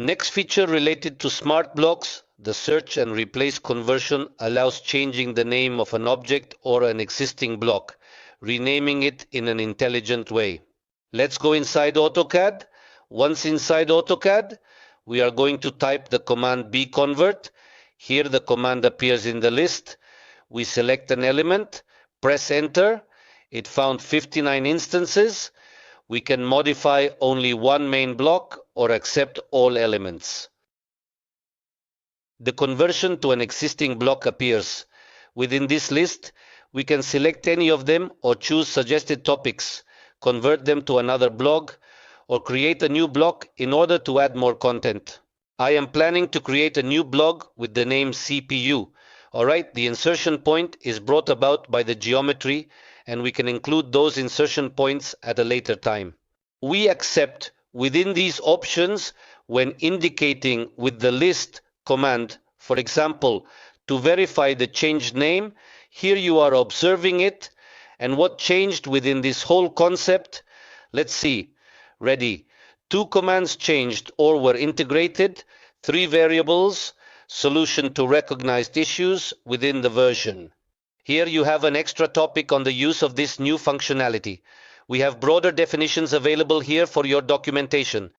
Next feature related to smart blocks, the search and replace conversion allows changing the name of an object or an existing block, renaming it in an intelligent way. Let's go inside AutoCAD. Once inside AutoCAD, we are going to type the command bconvert. Here the command appears in the list. We select an element, press enter. It found 59 instances. We can modify only one main block or accept all elements. The conversion to an existing block appears. Within this list, we can select any of them or choose suggested topics, convert them to another block, or create a new block in order to add more content. I am planning to create a new block with the name CPU. Alright, the insertion point is brought about by the geometry, and we can include those insertion points at a later time. We accept within these options when indicating with the list command. For example, to verify the changed name, here you are observing it and what changed within this whole concept. Let's see. Ready. 2 commands changed or were integrated, 3 variables, solution to recognized issues within the version. Here you have an extra topic on the use of this new functionality. We have broader definitions available here for your documentation.